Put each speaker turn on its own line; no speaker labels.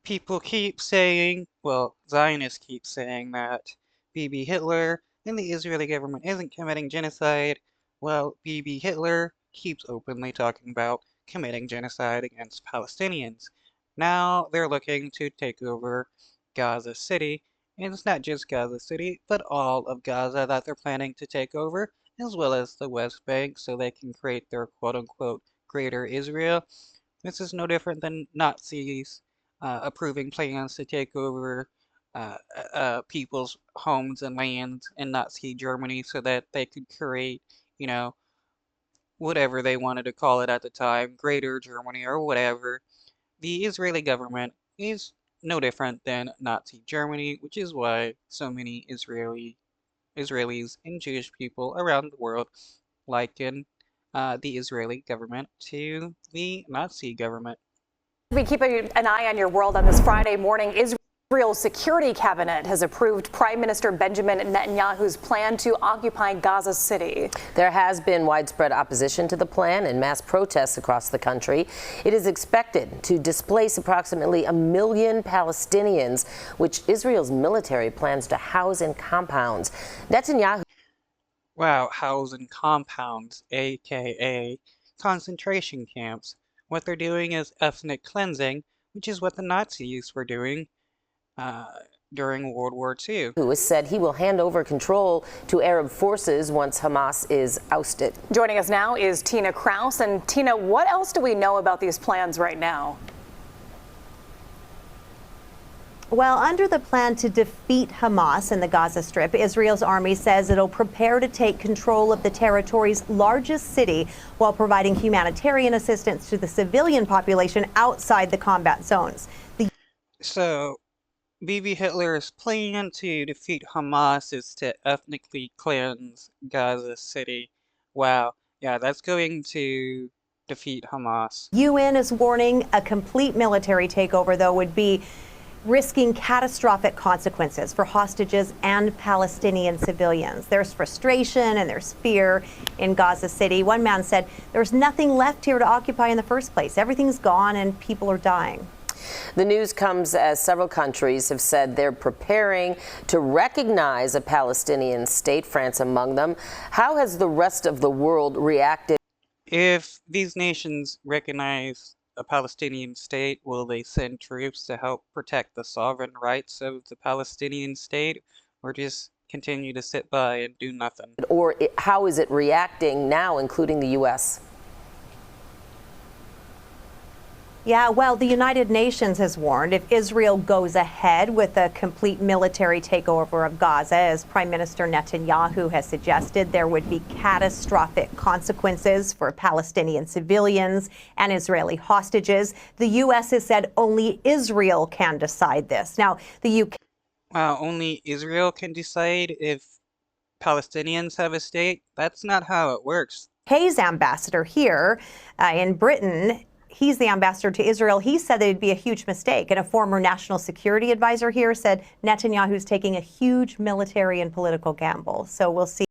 People keep saying, well, Zionists keep saying that Bibi Hitler and the Israeli government isn't committing genocide. Well, Bibi Hitler keeps openly talking about committing genocide against Palestinians. Now they're looking to take over Gaza City, and it's not just Gaza City, but all of Gaza that they're planning to take over, as well as the West Bank, so they can create their quote-unquote Greater Israel. This is no different than Nazis approving plans to take over people's homes and lands in Nazi Germany so that they could create, you know, whatever they wanted to call it at the time, Greater Germany or whatever. The Israeli government is no different than Nazi Germany, which is why so many Israelis and Jewish people around the world liken the Israeli government to the Nazi government.
We keep an eye on your world on this Friday morning. Israel's security cabinet has approved Prime Minister Benjamin Netanyahu's plan to occupy Gaza City.
There has been widespread opposition to the plan and mass protests across the country. It is expected to displace approximately 1 million Palestinians, which Israel's military plans to house in compounds. Netanyahu.
Wow, house in compounds, aka concentration camps. What they're doing is ethnic cleansing, which is what the Nazis were doing during World War II.
Who has said he will hand over control to Arab forces once Hamas is ousted.
Joining us now is Tina Kraus. And Tina, what else do we know about these plans right now?
Well, under the plan to defeat Hamas in the Gaza Strip, Israel's army says it'll prepare to take control of the territory's largest city while providing humanitarian assistance to the civilian population outside the combat zones.
So, Bibi Hitler's plan to defeat Hamas is to ethnically cleanse Gaza City. Wow, yeah, that's going to defeat Hamas.
UN is warning a complete military takeover, though, would be risking catastrophic consequences for hostages and Palestinian civilians. There's frustration and there's fear in Gaza City. One man said, "There's nothing left here to occupy in the first place. Everything's gone and people are dying."
The news comes as several countries have said they're preparing to recognize a Palestinian state, France among them. How has the rest of the world reacted?
If these nations recognize a Palestinian state, will they send troops to help protect the sovereign rights of the Palestinian state, or just continue to sit by and do nothing?
Or how is it reacting now, including the U.S.?
Yeah, well, the United Nations has warned if Israel goes ahead with a complete military takeover of Gaza, as Prime Minister Netanyahu has suggested, there would be catastrophic consequences for Palestinian civilians and Israeli hostages. The U.S. has said only Israel can decide this. Now, the UK...
Only Israel can decide if Palestinians have a state? That's not how it works.
UK's ambassador here in Britain, he's the ambassador to Israel. He said that it'd be a huge mistake. And a former national security advisor here said Netanyahu's taking a huge military and political gamble. So we'll see.